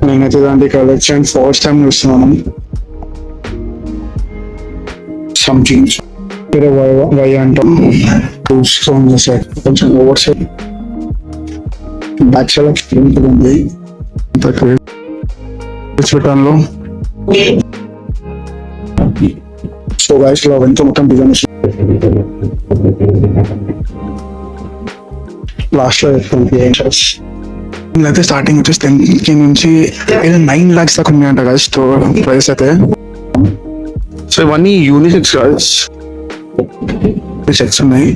నేనైతే ఇలాంటి collection first time చూస్తున్నాను. సంథింగ్ వేరే వై అంటాం స్ట్రాంగ్ సెట్ కొంచెం ఓవర్ సెట్ బ్యాక్ సైడ్ ఉంది చూడటంలో. సో గైస్ లో ఎంత మొత్తం డిజైన్ లాస్ట్ లో అయితే స్టార్టింగ్ వచ్చేసి 10K నుంచి 9 lakhs దాకా ఉన్నాయంట కదా స్టోర్ ప్రైస్ అయితే. సో ఇవన్నీ యూనిసెక్స్ గైస్, సెక్స్ ఉన్నాయి.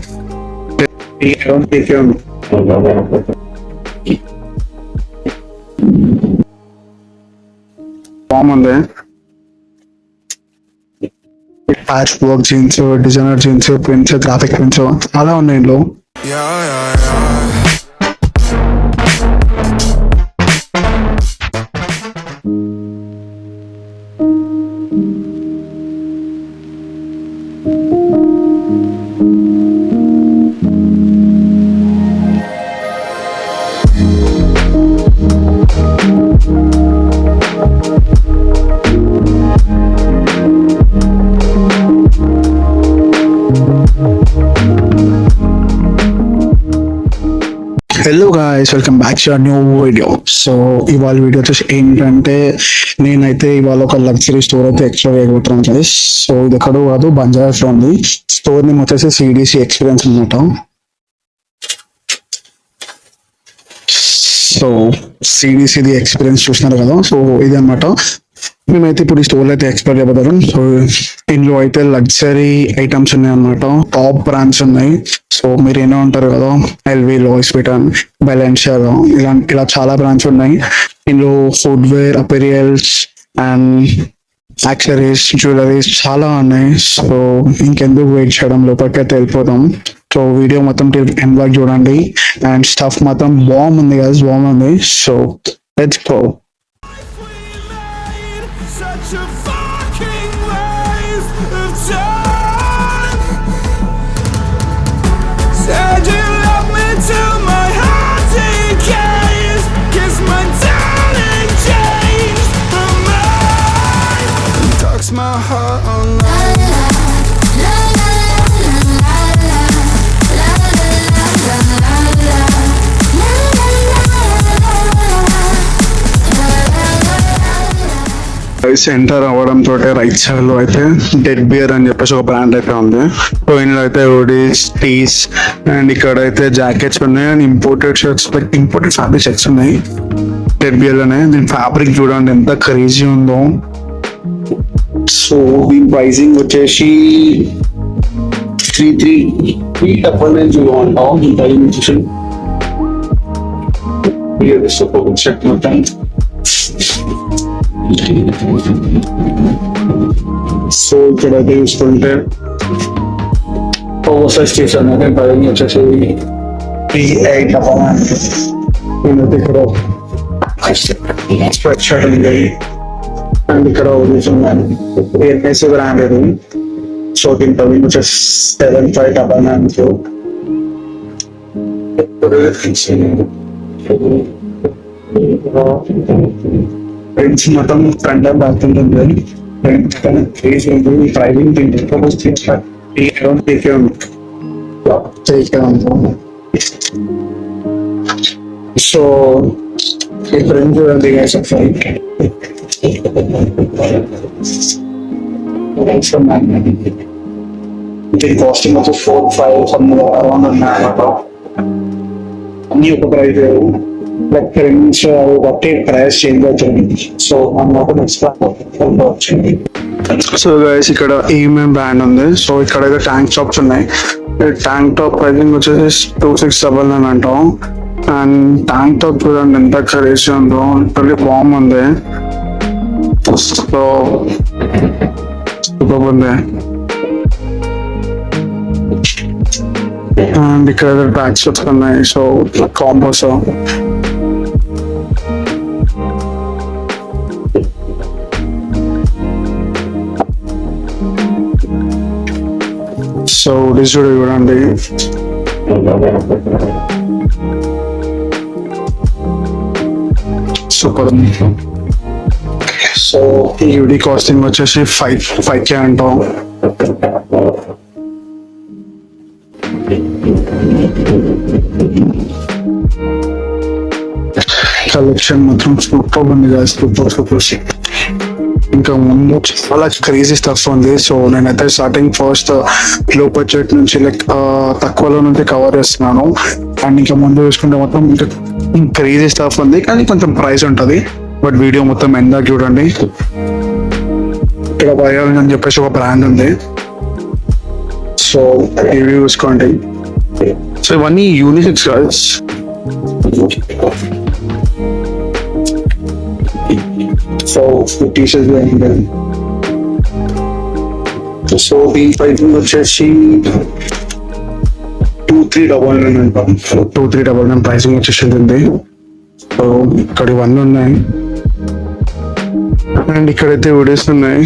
బాగుంది. Patch work jeans, designer jeans, prints, graphic prints చాలా ఉన్నాయి ఇందులో. Hello guys, welcome back to new video. So ఇవాళ వీడియో వచ్చేసి ఏంటంటే, నేనైతే ఇవాళ ఒక లగ్జరీ స్టోర్ అయితే ఎక్స్ప్లోర్ చేయబోతున్నాను గైస్. సో ఇది ఎక్కడో కాదు, బంజారాస్ లో ఉంది. స్టోర్ నేమ్ వచ్చేసి సిడిసి ఎక్స్పీరియన్స్ అనమాట. సో సిడిసిది ఎక్స్పీరియన్స్ చూస్తున్నారు కదా, సో ఇది అనమాట. మేమైతే ఇప్పుడు ఈ స్టోర్ అయితే ఎక్స్ప్లోర్ చేయబోతాం. సో ఇందులో అయితే లగ్జరీ ఐటమ్స్ ఉన్నాయి అనమాట, టాప్ బ్రాండ్స్ ఉన్నాయి. సో మీరు ఏమో ఉంటారు కదా, ఎల్వి, లూయిస్ విటన్, బెలెన్షియాగా, ఇలా చాలా బ్రాండ్స్ ఉన్నాయి. ఇందులో ఫుడ్వేర్, అపెరియల్స్ అండ్ యాక్సెసరీస్, జ్యువెలరీస్ చాలా ఉన్నాయి. సో ఇంకెందుకు వెయిట్ చేయడం, లోపలికి అయితే వెళ్ళిపోతాం. సో వీడియో మొత్తం ఎండ్ వరకు చూడండి. అండ్ స్టఫ్ మాత్రం బాగుంది కదా, బాగుంది. So let's go. My heart on la la la la la enter అవ్వడం తోటే రైట్ సైడ్ లో అయితే డెడ్ బియర్ అని చెప్పేసి ఒక బ్రాండ్ అయితే ఉంది. సో ఇందులో అయితే హుడీస్, టీస్ అండ్ ఇక్కడ అయితే జాకెట్స్ ఉన్నాయి and imported shirts, imported fabric shirts ఉన్నాయి డెడ్ బియర్ లోనే. దీని ఫ్యాబ్రిక్ చూడండి ఎంత క్రేజీ ఉందో. సో దీని ప్రైసింగ్ వచ్చేసి 3,399 అంటాం. దీని ప్రైసింగ్ వచ్చేసి షర్ట్ మొత్తం. సో ఇక్కడ అయితే చూసుకుంటే ఓవర్ సైజ్ టీ షర్ట్ అంటే ప్రైసింగ్ వచ్చేసి 3,899. ఇక్కడ స్వెట్ షర్ట్ ఉంది అండ్ ఇక్కడ ఏఎన్ఎస్ బ్రాండ్ ఇది. సో దీని ప్రైసింగ్ వచ్చేసి 7,599. ప్రింట్స్ మొత్తం ఫ్రంట్ అండ్ బ్యాక్ ఉంటుంది. ప్రైసింగ్ సో ఈ ప్రింట్ చూడండి దీని కాస్టింగ్ వచ్చి 4-5 అరౌండ్ ఉన్నాయన్నమాట. అన్ని ఒక ప్రైస్ లైక్ ప్రింట్స్ బట్టి ప్రైస్ చేంజ్ అవుతుంది. సో అన్నమాట వచ్చింది. సో గైస్ ఇక్కడ ఏమేమి బ్రాండ్ ఉంది. సో ఇక్కడ అయితే ట్యాంక్ టాప్స్ ఉన్నాయి. ట్యాంక్ టాప్ ప్రైసింగ్ వచ్చేసి 2,699 అంటాం. అండ్ ట్యాంక్ టాప్ చూడండి ఎంత క్రేజీ ఉందో, లిటరల్లీ బాగుంది. సో సూపర్ ఉంది. అండ్ ఇక్కడ ట్యాక్స్ ఉన్నాయి. సో కాంబోస్ సో డిస్ చూడండి. సూపర్. సో ఈ యూడి కాస్టింగ్ వచ్చేసి 5K అంటాం. కలెక్షన్ మాత్రం సూపర్ ఉంది guys, సూపర్. ఇంకా ముందు చాలా క్రేజీ స్టఫ్ ఉంది. సో నేనైతే స్టార్టింగ్ ఫస్ట్ లో బడ్జెట్ నుంచి లైక్ తక్కువలో నుంచి కవర్ చేస్తున్నాను. అండ్ ఇంకా ముందు చూసుకుంటే మొత్తం ఇంకా క్రేజీ స్టఫ్ ఉంది, కానీ కొంచెం ప్రైస్ ఉంటుంది. బట్ వీడియో మొత్తం ఎందాక చూడండి. ఇక్కడ బయోల్ అని చెప్పేసి ఒక బ్రాండ్ ఉంది. సో ఇవి చూసుకోండి. సో ఇవన్నీ యూనిసెక్స్ గైస్. సో టీషర్ట్స్ ఉంటాయి. సో దీని ప్రైసింగ్ వచ్చేసి 2399 అంటాం. 2399 ప్రైసింగ్ వచ్చేసి ఉంది. సో ఇక్కడ ఇవన్నీ ఉన్నాయి. అండ్ ఇక్కడైతే వీడియోస్ ఉన్నాయి.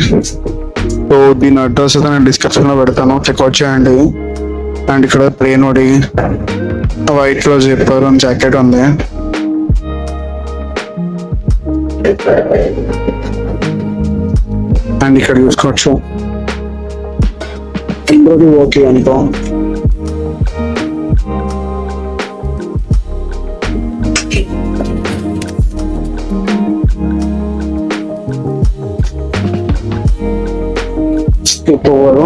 సో దీని అడ్రస్ అయితే నేను డిస్క్రిప్షన్ లో పెడతాను, చెక్అవుట్ చేయండి. అండ్ ఇక్కడ ప్లేన్ ఒకటి వైట్ లో చెప్పారు జాకెట్ ఉంది. అండ్ ఇక్కడ చూసుకోవచ్చు ఇంకోటి ఓకే అనుకో. ఓవరు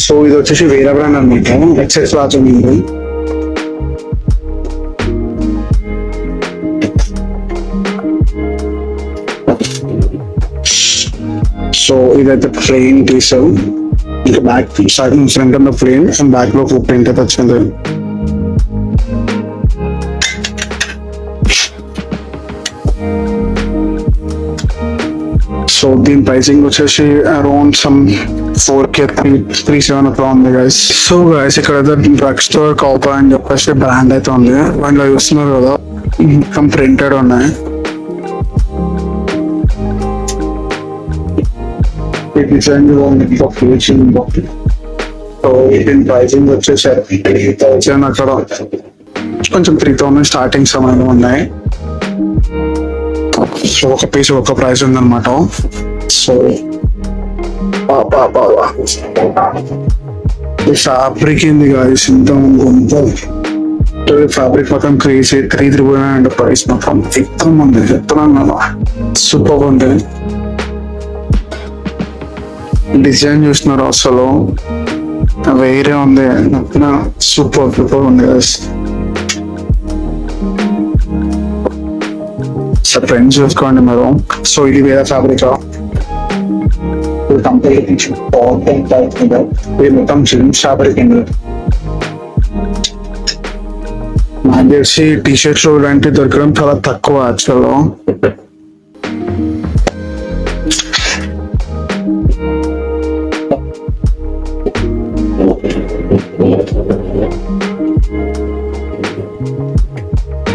సో ఇది వచ్చేసి వేరే బ్రాండ్ అనమాట, ఎక్సెస్ వాచ్ ఉంది. సో ఇదైతే ప్లెయిన్ తీసావు, ఇంకా బ్యాక్ స్టార్టింగ్ ఫ్రంట్ అంతా ప్లెయిన్ అండ్ బ్యాక్ లో ప్రింట్ అయితే వచ్చింది. సో దీని ప్రైసింగ్ వచ్చేసి అరౌండ్ సమ్ 4K 337 అట్లా ఉంది గైస్. సో గైస్ ఇక్కడ అయితే డ్రగ్ స్టోర్ కాపర్ అని చెప్పేసి బ్రాండ్ అయితే ఉంది. దాంట్లో చూస్తున్నారు కదా మొత్తం ప్రింటెడ్ ఉన్నాయి. డిజైన్ సో దీని ప్రైసింగ్ వచ్చేసి 3000 అక్కడ కొంచెం 3000 స్టార్టింగ్ సమయంలో ఉన్నాయి. సో ఒక పీస్ ఒక ప్రైస్ ఉందన్నమాట. సో ఫ్యాబ్రిక్ ఏంది గాయస్, ఇంత ఫ్యాబ్రిక్ మొత్తం క్రేజీ 339 అండ్ ప్రైస్ మొత్తం ఎక్కువ ఉంది. చెప్తున్నాను కదా సూపర్ ఉంది. డిజైన్ చూస్తున్నారు అసలు వేరే ఉంది, సూపర్ ఉంది గాయస్. సో ట్రెండ్ చూసుకోండి మీరు. సో ఇది వేరే ఫ్యాబ్రిక్ ఇది మొత్తం జీన్స్ ఫ్యాబ్రిక్ అండి. నాకు తెలిసి టీ షర్ట్స్ ఇలాంటివి దొరకడం చాలా తక్కువ యాక్చువల్గా.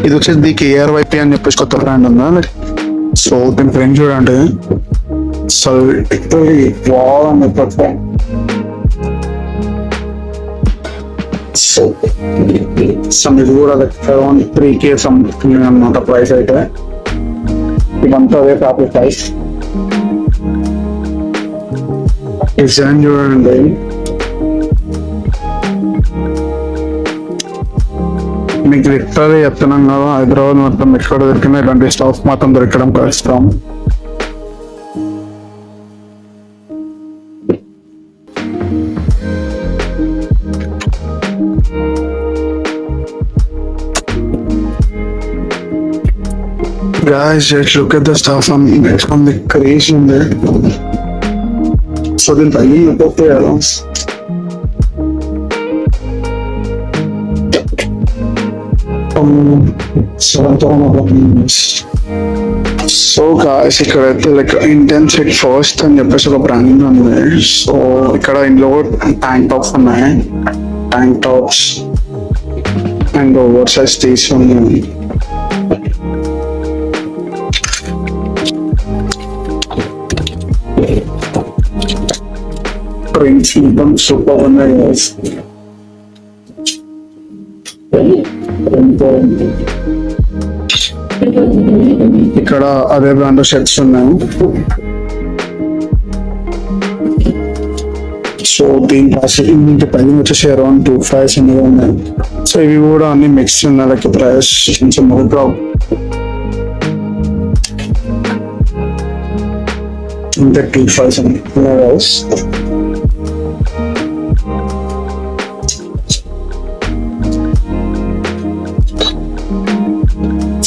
ఇది వచ్చేసి దీనికి ARYP అని చెప్పేసి కొత్త బ్రాండ్ ఉందా. సో దీని ఫ్రెండ్ చూడండి సో బాగుంది. సో ఇది కూడా అరౌండ్ 3K సంథింగ్ అన్నమాట ప్రైస్ అయితే. ఇదంతా అదే ఫ్యాబ్రిక్ ప్రైస్. డిజైన్ చూడండి మీకు లిటరల్లీ చెప్తున్నాం కదా, హైదరాబాద్ మొత్తం ఎక్కడ దొరికినా ఇలాంటి స్టాఫ్ మాత్రం దొరకడం కష్టం. Guys, just look at the stuff on the creation there. So then I need to put there. So guys ఇక్కడైతే లైక్ ఇంటెన్స్ హిట్ ఫస్ట్ అని చెప్పేసి ఒక బ్రాండ్ ఉంది. సో ఇక్కడ ఇందులో ట్యాంక్ టాప్స్ ఉన్నాయి, tank tops and over size tees ఉన్నాయి. Prints మొత్తం సూపర్ ఉన్నాయి guys. ఇక్కడ అదే బ్రాండ్ షర్ట్స్ ఉన్నాయి. సో దీని ఇంటి ప్రైజింగ్ వచ్చేసి అరౌండ్ 2.5 అనేవి ఉన్నాయి. సో ఇవి కూడా అన్ని మిక్స్ ఉన్నాయి, లైక్ ప్రైస్ కొంచెం ఇంకా 2.5 ఉన్నాయి.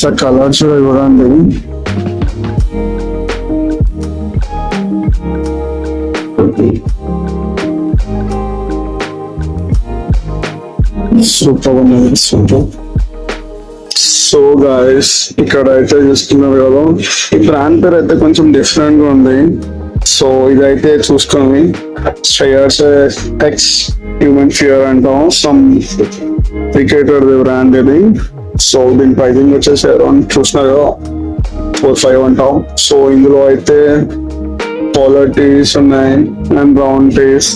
సో కలర్స్ కూడా చూడండి. సూపర్ ఉన్నది, సూపర్. సో గాయస్ ఇక్కడ అయితే చూస్తున్నారు కదా, ఈ బ్రాండ్ పేరు అయితే కొంచెం డిఫరెంట్ గా ఉంది. సో ఇదైతే చూసుకోండి, శ్రేయస్ ఎక్స్ హ్యూమన్ ఫియర్ అంటాం, సమ్ క్రికెటర్ బ్రాండ్ ఇది. సో దీని ప్రైజింగ్ వచ్చేసి అరౌండ్ చూస్తున్నారు కదా 4-5 అంటాం. సో ఇందులో అయితే కాలర్ టీస్ ఉన్నాయి అండ్ బ్రౌన్ టీస్.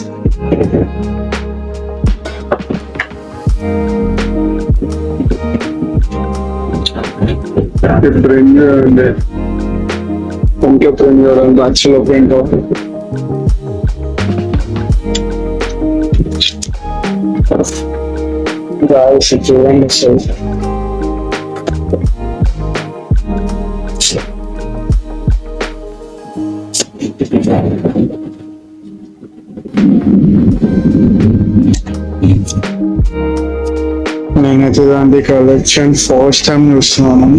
ప్రింట్ చూడండి, ఇంకే ప్రింట్ చూడండి, యాక్చువల్ ప్రింట్ చూడండి. నేనైతే దాని కలెక్షన్ ఫస్ట్ టైం చూస్తున్నాను.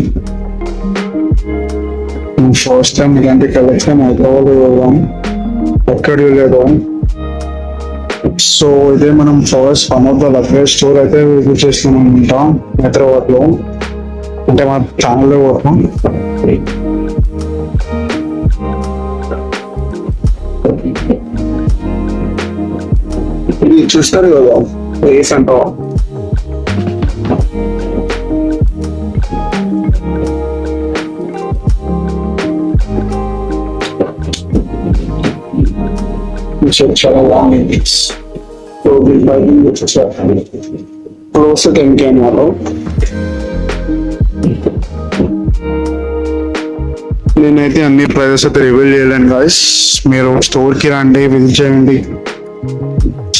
ఫస్ట్ టైం ఇలాంటి కలెక్షన్ హైదరాబాద్ ఎక్కడ లేదు. సో ఇదే మనం first one of the luxury store అయితే విజిట్ చేస్తున్నాం అనమాట హైదరాబాద్ లో, అంటే మా ఛానల్ కూడా. ఇది చూస్తారు కదా ప్లేస్ అంటావా, చాలా బాగుంది. క్లోజ్ 10K అన్నారు. నేనైతే అన్ని ప్రైజెస్ అయితే రివీల్ చేయలేను గాయస్, మీరు స్టోర్ కి రండి, విజిట్ చేయండి.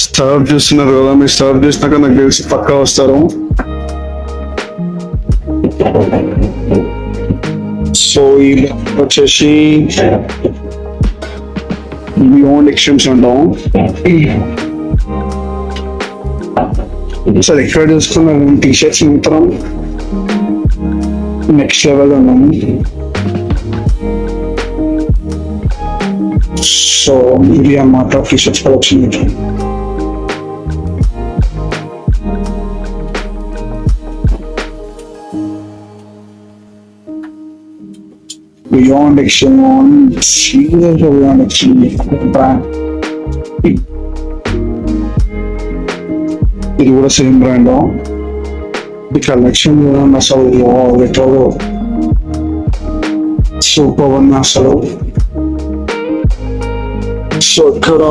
స్టర్ఫ్ చూస్తున్నారు కదా, మీరు స్టర్ఫ్ చూసినాక నాకు తెలిసి పక్కా వస్తారు. సో ఈ వచ్చేసి బియాండ్ ఎక్స్ట్రీమ్స్ అంటాం. సార్ ఎక్కడ చూసుకున్నాను, టీ షర్ట్స్ మాత్రం నెక్స్ట్ లెవెల్ ఉన్నాము. సో ఇది అన్నమాట T shirts collection. Beyond Exchange, serious Beyond Exchange brand. ఇది కూడా సేమ్ బ్రాండ్. ఈ కలెక్షన్ చూడండి అసలు, ఎట్లా సూపర్ ఉంది అసలు. సో ఇక్కడ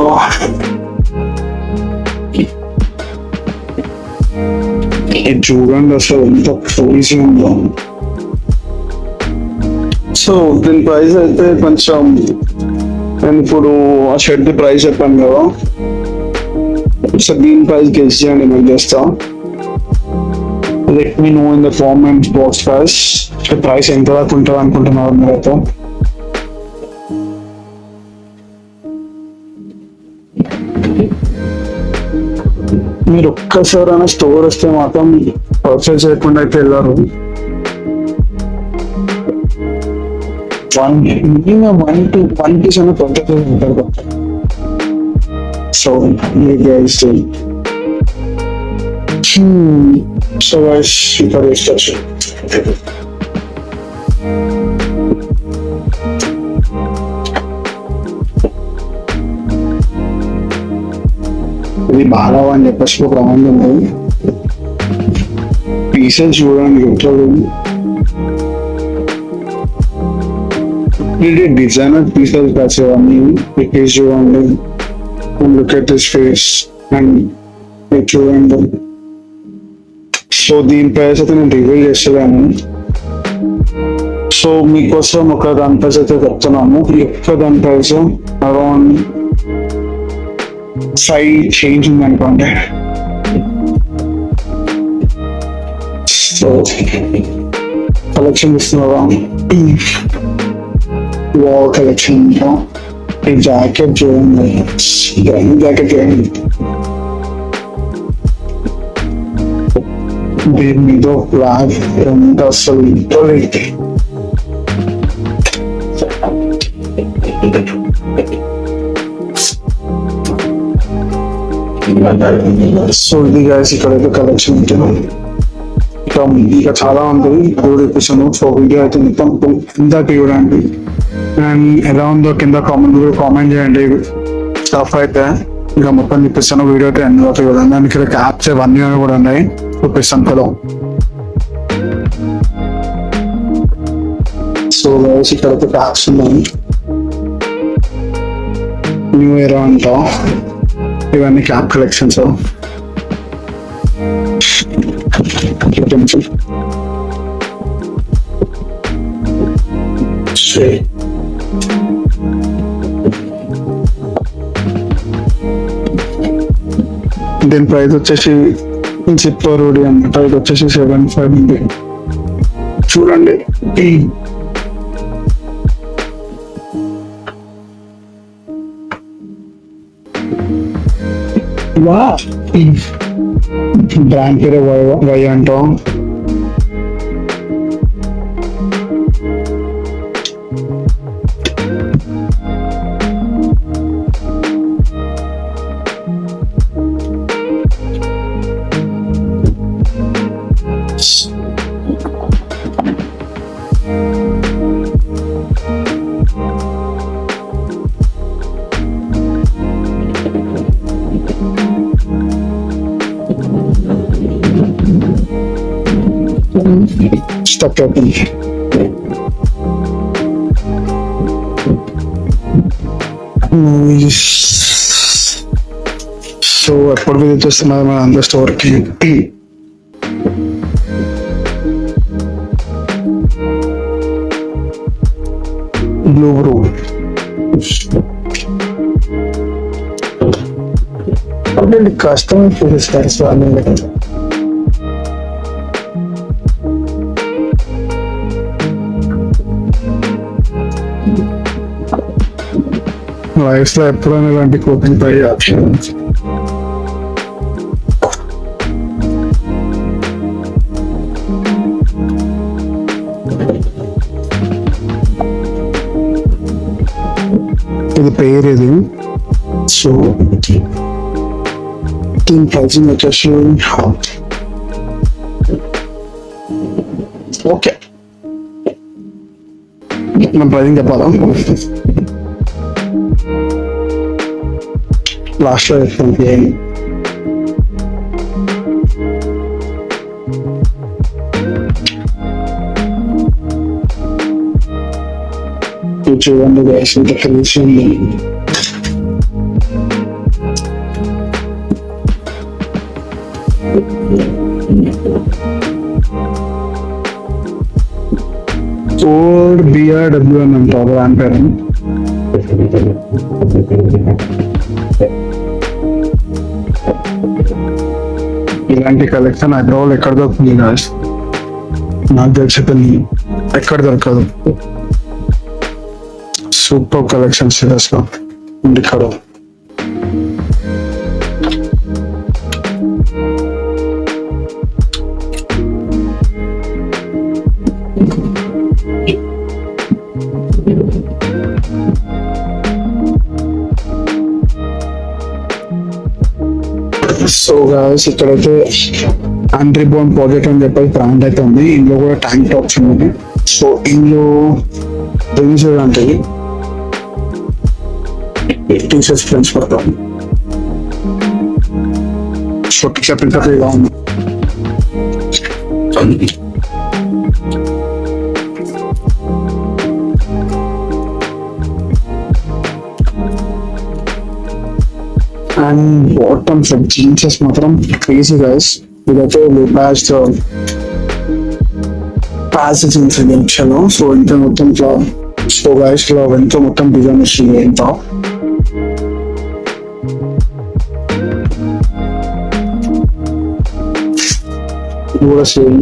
ఇది చూడండి అసలు ఎంత క్రేజీ ఉందో. సో దీని ప్రైస్ అయితే కొంచెం, నేను ఇప్పుడు ఆ షర్ట్ ప్రైస్ చెప్పాను కదా, సో దీని ప్రైస్ గెస్ చేయండి, నేను చేస్తా. Let me know in the comments box price. Price ఎంత దాకా ఉంటుంది అనుకుంటున్నారు మీరైతే? మీరు ఒక్కసారైనా స్టోర్ వస్తే మాత్రం పర్చేస్ చేయకుండా అయితే వెళ్ళారు. one piece అన్న పర్చేస్ ఉంటారు. సో గైస్ సో గైస్ ఇక్కడ ఇస్తారు. ఇది బాగా అని చెప్పేసి ఒక రౌండ్ ఉంది. పీసెస్ చూడండి ఎట్లా కంప్లీట్లీ డిజైనర్ పీసెస్ కాసేవన్నీ పికేజ్ చూడండి. Look at this face and చూడండి. సో దీని ప్రైస్ అయితే నేను రివీల్ చేసేదాన్ని. సో మీకోసం ఒక దాని ప్రైస్ అయితే చెప్తున్నాము. ఎక్కువ దాని ప్రైస్ అరౌండ్ 5 చేంజ్ ఉంది అనుకోండి. సో కలెక్షన్ ఇస్తున్నారా? Wow collection. ఈ జాకెట్ చూడండి, జాకెట్ చూడండి. దీని మీద ఫ్లాగ్ ఎంత అసలు సో ఇది గైస్ ఇక్కడైతే కలెక్షన్ ఉంటుంది. ఇంకా చాలా ఉంది చూపిస్తాను. సో వీడియో అయితే మొత్తం కిందకి చూడండి అండ్ ఎలా ఉందో కింద కామెంట్ చేయండి. స్టఫ్ అయితే ఇంకా మొత్తం చూపిస్తాను. వీడియో అయితే ఎన్ని వరకు చూడండి. దానికి ఇక్కడ క్యాప్స్ ఇవన్నీ కూడా ఉన్నాయి, చూపిస్తాను కదా. సో ఇక్కడైతే క్యాప్స్ ఉన్నాయి. న్యూ ఇయర్ అంట ఇవన్నీ క్యాప్ కలెక్షన్స్. దీని ప్రైస్ వచ్చేసి జిప్పర్ హుడీ అన్నమాట. ఇది వచ్చేసి 75 ఉంది. చూడండి వా బ్రాండ్ పేరు వై అంటాం. Stop talking. సో ఎప్పుడు విజిట్ చేస్తున్నారు మన అందరి స్టోర్కి? Blue Bru customer satisfy. Life లో ఎప్పుడైనా ఇలాంటి కోటింగ్ ట్రై చేయాలి. ఇది పేరు ఇది. సో దీని ప్రైజింగ్ వచ్చేసి ఓకే మన ప్రైజింగ్ చెప్పాలా? లాస్ట్ లో చెప్తాను. చూడండి గైస్ ఇంత కలిసి ఉంది. ఓల్డ్ BRW అని అంటారు దాని పేరు. ఇలాంటి కలెక్షన్ హైదరాబాద్ ఎక్కడ దొరుకుతుంది గాయస్? నాకు తెలిసి ఎక్కడ దొరకదు. సూపర్ కలెక్షన్ సీరియస్ గా ఉంది ఇక్కడ. సో గాయస్ ఇక్కడైతే ఆండ్రీబోన్ ప్రాజెక్ట్ అని చెప్పేసి బ్రాండ్ అయితే ఉంది. ఇందులో కూడా ట్యాంక్ టాప్స్ ఉన్నాయి. సో ఇందులో అంటే టీషర్ట్స్ ఫ్రెండ్స్ పడతాం. సో టీషర్ట్ ఇంకా ఫ్రీగా ఉంది. అండ్ బాటమ్స్ జీన్సెస్ మాత్రం క్రేజీ గైస్. ఇదైతే ప్యాస్ జీన్స్ ఇది వచ్చాను. సో ఇంత మొత్తం ఇట్లా సో గైస్ ఇలా వెంట మొత్తం డిజైన్ వస్తుంది ఎంత. ఇది కూడా సేమ్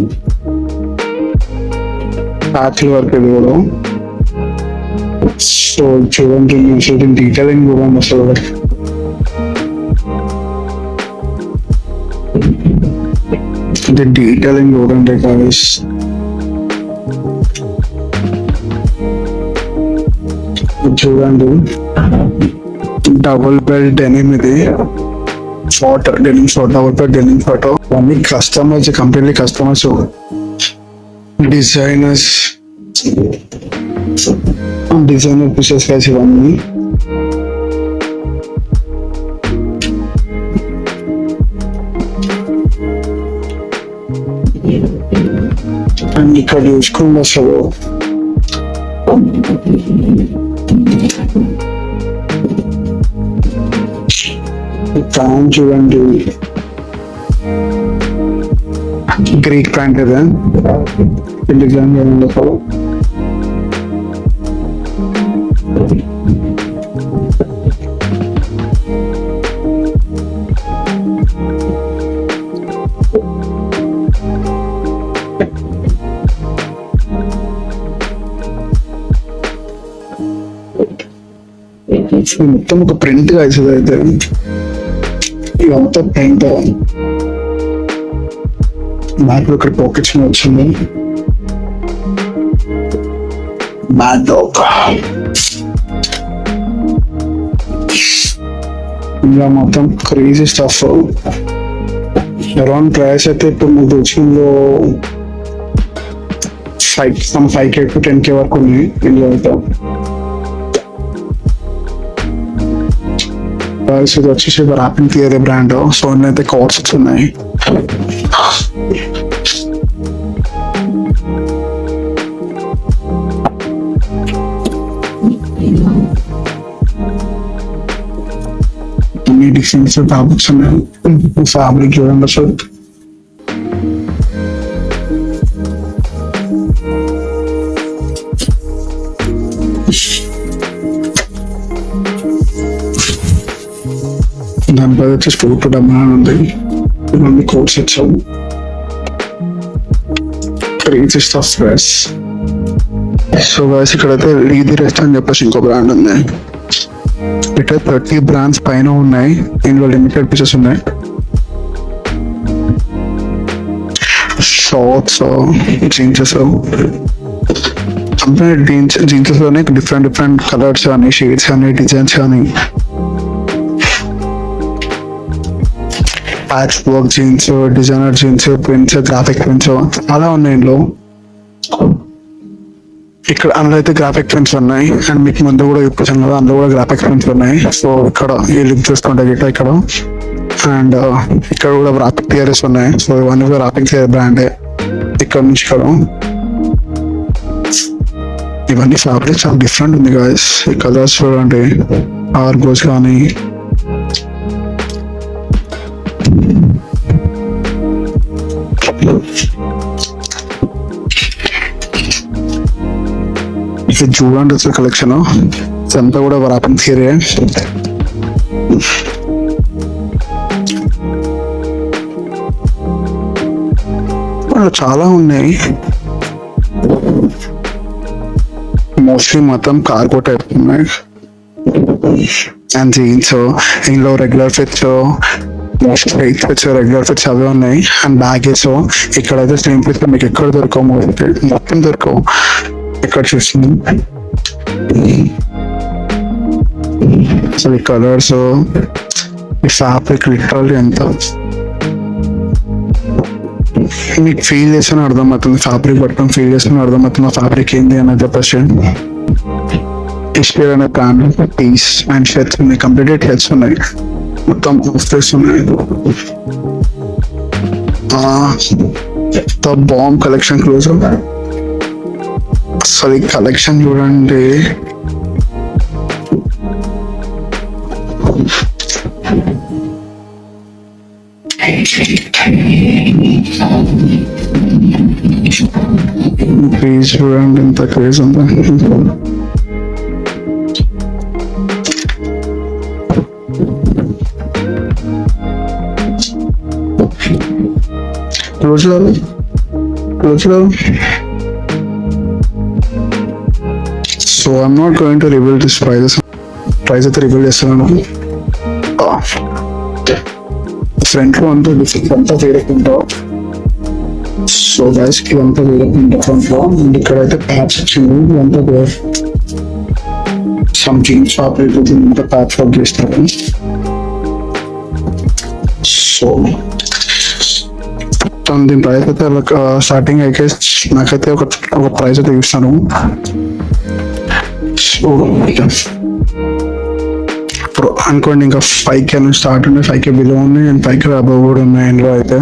ప్యాచ్ల వర్క్ ఇది కూడా. సో చూడండి అసలు డీటెయిలింగ్ కూడా అసలు ఇది డీటెయిలింగ్ చూడండి గైస్. చూడండి డబుల్ బెల్ట్ డెనిమ్ ఇది short denim short double belt denim short అన్ని customers completely customers designers designer pieces కలిసి ఇవన్నీ. అండ్ ఇక్కడ చూసుకుంటే అసలు ప్యాంట్ చూడండి గ్రీక్ ప్యాంట్ ఇది డిజైన్ చూడండి అసలు. మొత్తం ఒక ప్రింట్ గా ఇస్తుంది అయితే ఇదంతా ప్రింట్. బ్యాక్ లో ఇక్కడ పాకెట్స్ వచ్చింది. మ్యాడ్ డాగ్ ఇలా మొత్తం క్రేజీ స్టఫ్. అరౌండ్ ప్రైస్ అయితే ఇప్పుడు మీకు వచ్చిందో 5K to 10K వరకు ఉంది ఇందులో అయితే. ఇది వచ్చేసి ర్యాపింగ్ థియరీ బ్రాండ్. సో అయితే కార్డ్స్ ఉన్నాయి. అన్ని డిఫరెంట్ ఫ్యాబ్రిక్స్ ఉన్నాయి. ఫ్యాబ్రిక్ చూడండి అసలు దానిపై వచ్చేసి ఫోటో డబ్బా ఉంది. ఇవన్నీ కోట్స్ వచ్చాము. Crazy stuff dress. So guys ఇక్కడైతే ఈది రెస్ట్ అని చెప్పేసి ఇంకో బ్రాండ్ ఉంది. ఇక్కడ 30 బ్రాండ్స్ పైన ఉన్నాయి. దీనిలో లిమిటెడ్ పీసెస్ ఉన్నాయి. షార్ట్స్ జీన్సెస్ జీన్సెస్ లోనే డిఫరెంట్ కలర్స్ కానీ షేడ్స్ కానీ డిజైన్స్ కానీ patch work jeans designer jeans prints graphic prints చాలా ఉన్నాయి ఇందులో. ఇక్కడ అందులో అయితే గ్రాఫిక్ ప్రింట్స్ ఉన్నాయి. అండ్ మీకు ముందు కూడా చూపించాను కదా అందులో కూడా గ్రాఫిక్ ప్రింట్స్ ఉన్నాయి. సో ఇక్కడ ఈ లింక్ చూసుకుంటే ఇక్కడ అండ్ ఇక్కడ కూడా గ్రాఫిక్ థియరీస్ ఉన్నాయి. సో ఇవన్నీ కూడా గ్రాఫిక్ థియరీ బ్రాండే. ఇక్కడ నుంచి ఇక్కడ ఇవన్నీ ఫ్యాబ్రిక్ చాలా డిఫరెంట్ ఉంది గాయస్. ఈ కలర్స్ చూడండి ఆర్గోస్ కానీ ఇది చూడండి అసలు కలెక్షన్ ఇదంతా కూడా ర్యాపింగ్ థియరీ. చాలా ఉన్నాయి. మోస్ట్లీ మొత్తం కార్గో టైప్ ఉన్నాయి. అండ్ జీన్స్ ఇందులో regular fits straight fits regular fits అవే ఉన్నాయి. అండ్ బ్యాగేజ్ ఇక్కడైతే స్లీమ్ ఫిట్స్ మీకు ఎక్కడ దొరకవు మొత్తం దొరకవు. ఇక్కడ చూస్తుంది అసలు ఈ కలర్స్ ఈ ఫ్యాబ్రిక్ లిటరల్లీ ఎంత మీకు ఫీల్ చేసిన అర్థమవుతుంది. ఫ్యాబ్రిక్ పట్టుకొని ఫీల్ చేసిన అర్థమవుతుంది ఫ్యాబ్రిక్ ఏంది అని చెప్పేసి. ఇస్పేర్ అనే బ్రాండ్ పీస్ అండ్ షర్ట్స్ ఉన్నాయి. కంప్లీటెడ్ షర్ట్స్ ఉన్నాయి. మొత్తం ఆఫర్స్ ఉన్నాయి. Bomb collection close. అసలు ఈ కలెక్షన్ చూడండి ప్లీజ్ చూడండి ఎంత క్రేజ్ ఉందా. రోజులు so I'm not going to reveal this prizes అయితే రివీల్ చేస్తున్నాను. ఫ్రంట్ లో అంతా డిఫరెంట్ అంతా వేడుకుంటా. సో గైస్ ఇదంతా వేడుకుంటా ఫ్రంట్ లో. ఇక్కడైతే ప్యాచ్ వచ్చింది, ఇదంతా సమ్ జీన్స్ షాప్ అయితే ఇంత ప్యాచ్ వర్క్ చేస్తారు. సో దీని ప్రైస్ అయితే స్టార్టింగ్ అయితే నాకైతే ఒక ప్రైస్ అయితే ఇస్తాను. సో ఇప్పుడు అనుకోండి ఇంకా 5K నుంచి స్టార్ట్ ఉన్నాయి, 5K బిలో ఉన్నాయి అండ్ 5K అబవ్ కూడా ఉన్నాయి ఇందులో అయితే.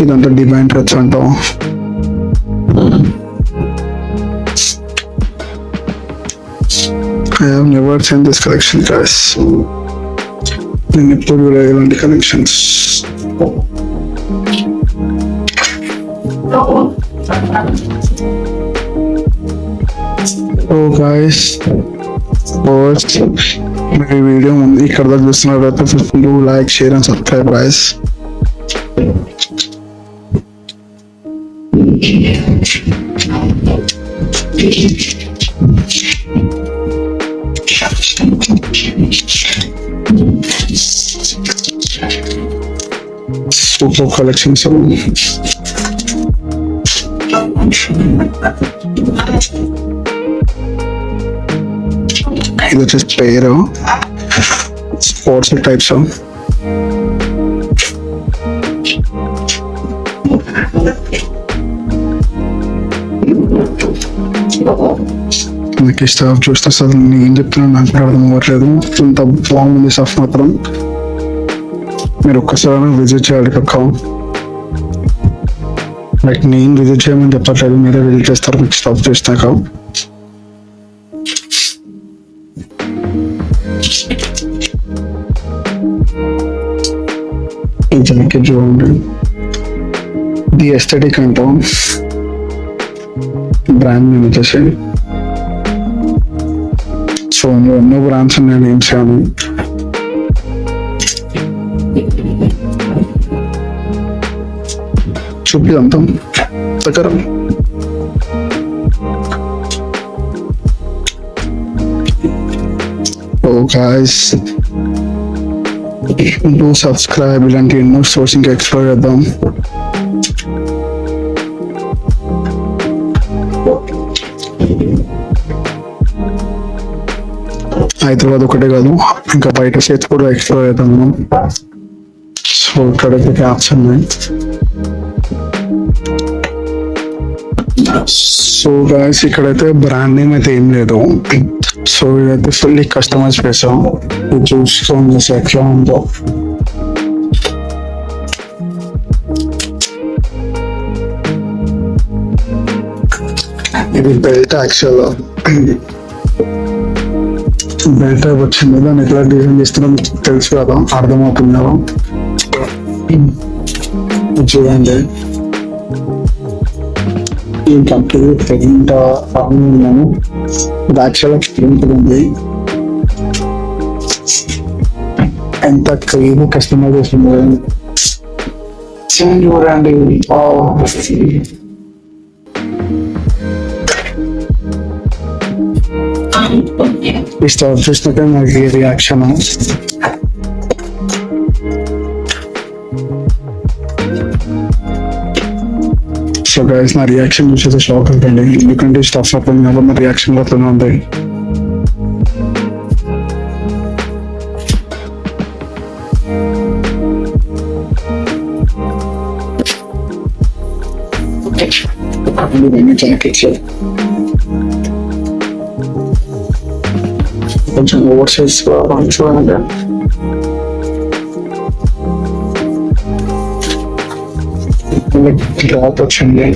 ఇదంతా డిమాండ్ డ్రెస్ అంటాం. I have never seen this collection, guys. నేను ఎప్పుడు చూడలేదు ఇలాంటి కలెక్షన్స్. సో గైస్ మీ వీడియో ఉంది ఇక్కడ దాకా చూస్తున్నట్లయితే first like share and subscribe guys. Super collections. ఇది వచ్చేసి పేరు స్పోర్ట్స్ టైప్స్. నాకు స్టాఫ్ చూస్తే అసలు నేను ఏం చెప్తున్నా నాకు కూడా అర్థం అవ్వట్లేదు. ఇంత బాగుంది స్టాఫ్ మాత్రం. మీరు ఒక్కసారి విజిట్ చేయాలి పక్క. లైక్ నేను విజిట్ చేయమని చెప్పట్లేదు, మీరే విజిట్ చేస్తారు మీకు స్టాప్ చేసినాక. ఈ జాకెట్ చూడండి, ది ఎస్థెటిక్ అంటాం బ్రాండ్ నేమ్ వచ్చేసి. సో ఎన్నో బ్రాండ్స్ ఉన్నాయి నేమ్స్ కానీ. చూపిదంతా దగ్గర. ఓ గాయ్స్ డూ సబ్స్క్రైబ్. ఇలాంటి ఎన్నో స్టోర్స్ ఇంకా ఎక్స్ప్లోర్ చేద్దాం. హైదరాబాద్ ఒకటే కాదు ఇంకా బయట స్టేట్స్ కూడా ఎక్స్ప్లోర్ చేద్దాం మనం. సో ఇక్కడైతే క్యాప్స్ ఉన్నాయి. సో గాయస్ ఇక్కడైతే బ్రాండ్ నేమ్ అయితే ఏం లేదు. సో ఇదైతే ఫుల్లీ కస్టమైజ్ చేసాం. ఇది చూసుకోండి ఎట్లా ఉందో. ఇది బెల్ట్ యాక్చువల్ బెల్ట్ వచ్చింది. దాన్ని ఎట్లా డిజైన్ చేస్తున్నా తెలుసు కదా, అర్థమవుతుంది కదా. చూడండి ఈ కంపెనీ ప్రింట్ ఉన్నాను. ఇది యాక్చువల్గా ప్రింట్ ఉంది. ఎంత క్రీమ్ కస్టమైజేషన్ చూడండి. ఈ స్టార్ చూసినాక నాకు ఈ రియాక్షన్. సో గైస్ నా రియాక్షన్ చూసేది షాక్ అవుతుంది, ఎందుకంటే స్టఫ్ అయిపోయింది కాబట్టి నా రియాక్షన్ అట్లనే ఉంది. జాకెట్స్ కొంచెం ఓవర్ సైజ్ చూడండి. క్లాత్ వచ్చింది.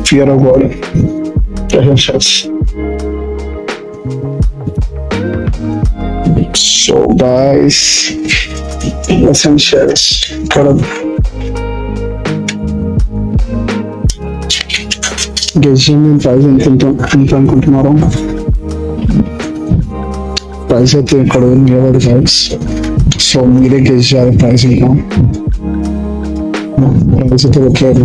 Fear of God essentials. So guys, essentials ఇక్కడ గెజింగ్ ప్రైస్ ఎంత అనుకుంటున్నారు? ప్రైస్ అయితే ఇక్కడ ఉంది ఎవరి ప్రైస్, సో మీరే గెస్ చేయాలి ప్రైస్. ఇంకా ప్రైస్ అయితే పెట్టలేదు.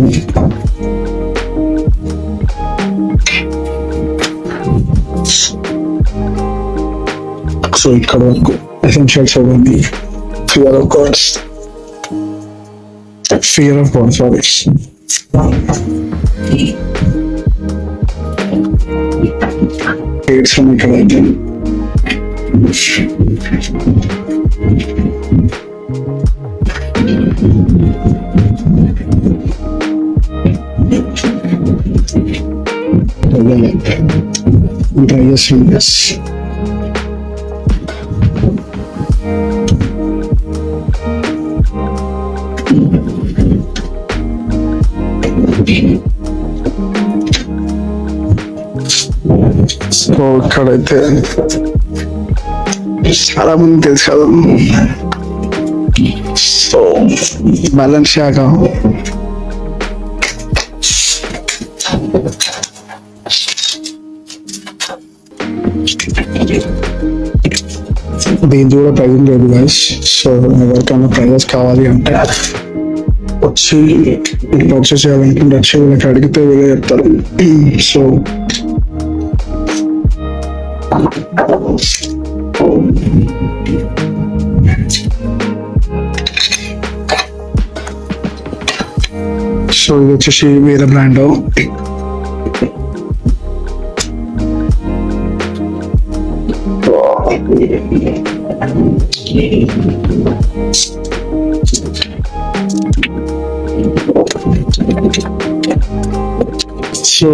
సో ఇక్కడ వరకు ఎసెన్షియల్స్ ఉంది. Fear of God sorry. AIDS ఉన్నాయి ఇక్కడ అయితే. ట్రై చేస్తుంది. సో ఇక్కడైతే చాలా మంది తెలుసు కదా. సో బ్యాలెన్స్ శాఖ దీంతో కూడా ప్రైజింగ్ లేదు గైస్. సో ఎవరికైనా ప్రైజెస్ కావాలి అంటే వచ్చి పర్చేస్ చేయాలనుకుంటే వచ్చి వీళ్ళకి అడిగితే వీళ్ళే చెప్తారు. సో ఇది వచ్చేసి వేరే బ్రాండ్. సో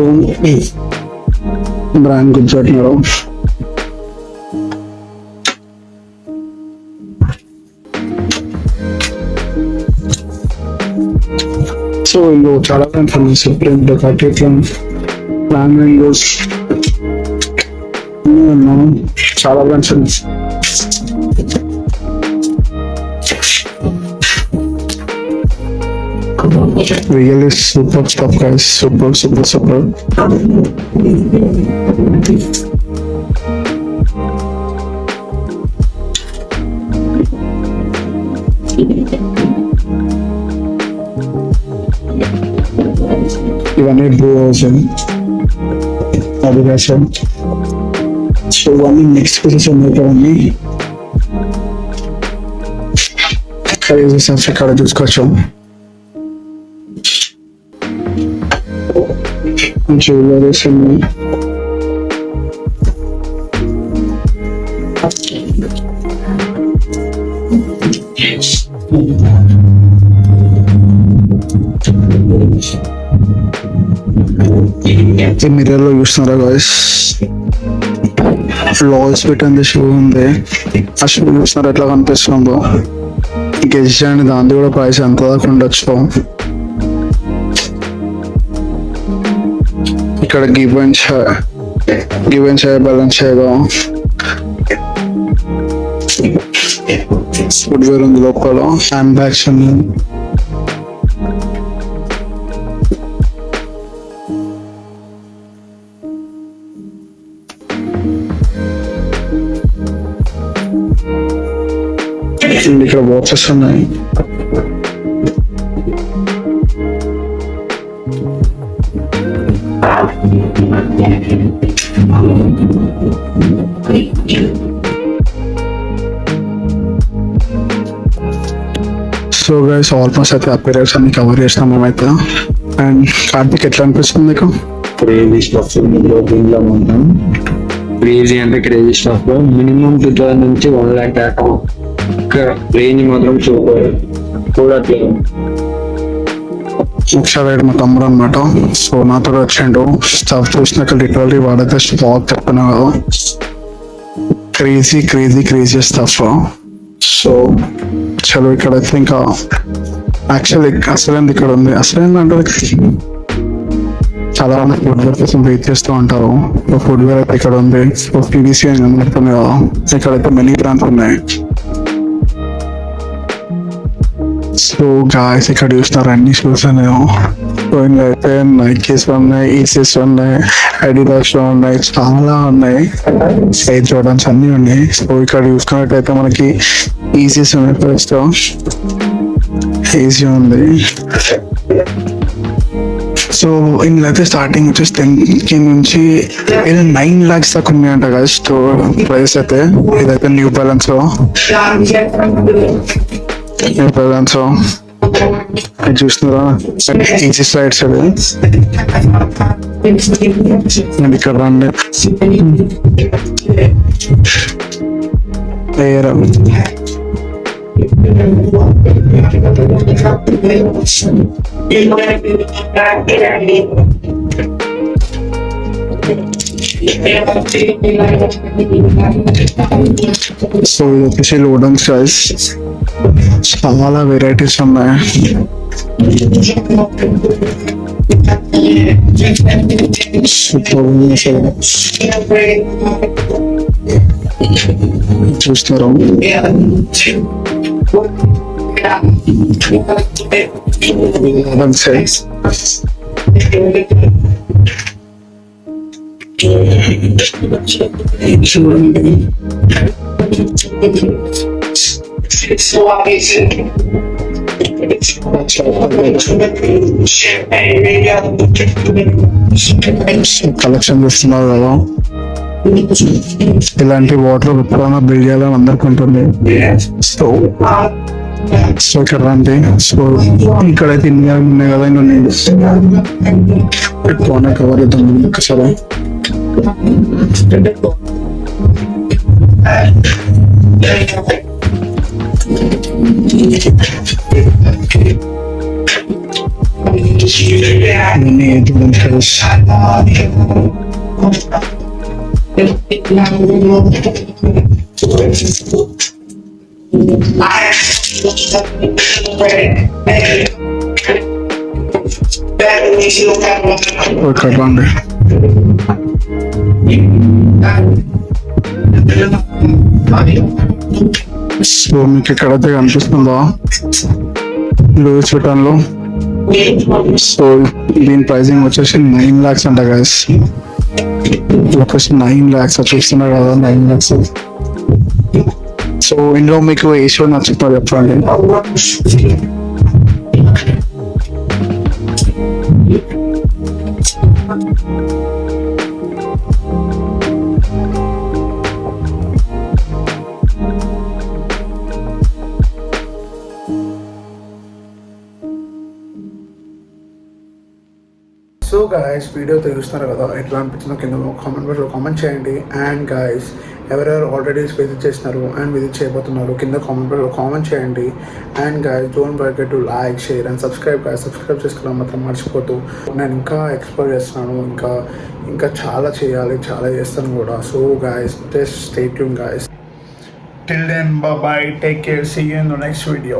బ్రాండ్ గుర్తుపెట్టినారు. సో ఇందులో చాలా బ్రాండ్స్ ఉన్నాయి. సుప్రీం, డెకాథ్లాన్, ప్లాన్ మ్యాంగోస్, చాలా బ్రాండ్స్ ఉన్నాయి. Really super stuff guys, super. ఇవన్నీ బ్లూ ఓషన్ అది వేసాం. సో ఇవన్నీ నెక్స్ట్ పీసెస్ ఉన్నాయి కదండి. ఇక్కడ చూసుకోవచ్చు. జ్యువెలరీస్ ఉన్నాయి. మిర్రర్ లో చూస్తున్నారా గాయ్స్, లాస్ పెట్టింది షూ ఉంది. ఆ షూ చూస్తున్నారా ఎట్లా కనిపిస్తుందో. గెస్ చేయండి దాని కూడా ప్రైస్ ఎంత దాకా ఉండొచ్చు. ఇక్కడ గివెన్స్ బ్యాలెన్స్ చేయగా ఫుట్వేర్ ఉంది. లోపల హ్యాండ్ బ్యాగ్స్ ఉన్నాయి. ఇక్కడ వాచెస్ ఉన్నాయి. సో గైస్ ఆల్మోస్ట్ అయితే అపీరియర్స్ అన్ని కవర్ చేసినాం మేమైతే. అండ్ కార్తిక్ ఎట్లా అనిపిస్తుంది మీకు? క్రేజీ స్టఫ్ దీంట్లో ఉంటాం. క్రేజీ అంటే క్రేజీ స్టఫ్ మినిమం 2000 నుంచి 1 lakh దాకా రేంజ్ మాత్రం చూడట్లేదు. ఒకసారి మా తమ్ముడు అనమాట. సో నాతో వచ్చిండు. స్టఫ్ చూసినాక లిటరల్లీ వాడైతే స్టాక్ చెప్పిన కదా, క్రేజీ స్టఫ్. సో చలో ఇక్కడైతే ఇంకా యాక్చువల్లీ అసలేంది ఇక్కడ ఉంది. అసలేంది అంటే చాలా మంది ఫుడ్ వేర్ కోసం వెయిట్ చేస్తూ ఉంటారు. ఫుడ్ వేర్ అయితే ఇక్కడ ఉంది. పీడీసీ అని కనబడుతుంది కదా, ఇక్కడైతే మెనీ బ్రాండ్స్ ఉన్నాయి. సో గాయస్ ఇక్కడ చూస్తున్నారు అన్ని షూస్ అనేవి. సో ఇందులో అయితే నైకీస్ ఉన్నాయి, ఈసీస్ ఉన్నాయి, అడిడాస్ ఉన్నాయి, చాలా ఉన్నాయి. ఎయిర్ జోర్డన్స్ అన్ని ఉన్నాయి. సో ఇక్కడ చూసుకున్నట్టయితే మనకి ఈసీస్ ఉన్నాయి. ఫస్ట్ ఈజీ ఉంది. సో ఇందులో అయితే స్టార్టింగ్ వచ్చేసి 10K నుంచి 9 lakhs దాకా ఉన్నాయంట కదా స్టోర్ ప్రైస్ అయితే. ఇదైతే న్యూ బ్యాలెన్స్ చూస్తున్నారా, ఈజీ స్లైడ్స్ అవి. అండ్ ఇక్కడ రండి, ఎయిర్ సో ఇది వచ్చేసి లోడన్ స్టైల్స్. చాలా వెరైటీస్ ఉన్నాయి. చూస్తారు లోడన్ స్టైల్స్. చూడండి కలెక్షన్ చూస్తున్నారు కదా. ఇలాంటి వాటర్ ఎప్పుడైనా బిల్డ్ చేయాలని అందరికి ఉంటుంది. సో ఇక్కడ రండి. సో ఇక్కడైతే ఇండియా ఉన్నాయి కదా, ఎక్కువ కవర్ అవుతుంది ఒకసారి. ఇక్కడ రండి. సో మీకు ఎక్కడైతే కనిపిస్తుందో లూయిస్ విటాన్ లో. సో దీని ప్రైసింగ్ వచ్చేసి 9 lakhs అంట గైస్. వచ్చేసి 9 lakhs చూస్తున్నారు కదా, 9 lakhs. సో ఇందులో మీకు ఏ షో నచ్చుతుందో చెప్పండి. సో గాయస్ వీడియో చూస్తున్నారు కదా, ఎట్లా అనిపించిందో కింద కామెంట్ బాక్స్లో కామెంట్ చేయండి. అండ్ గాయస్ ఎవరెవరు ఆల్రెడీ విజిట్ చేసినారు అండ్ విజిట్ చేయబోతున్నారు కింద కామెంట్ బాక్స్లో కామెంట్ చేయండి. And guys don't forget to like, share and subscribe guys. Subscribe చేసుకోవడం మాత్రం మర్చిపోతూ. నేను ఇంకా ఎక్స్ప్లోర్ చేస్తున్నాను, ఇంకా చాలా చేయాలి, చాలా చేస్తాను కూడా. So guys just stay tune guys. Till then, bye bye, take care, see you in the next video.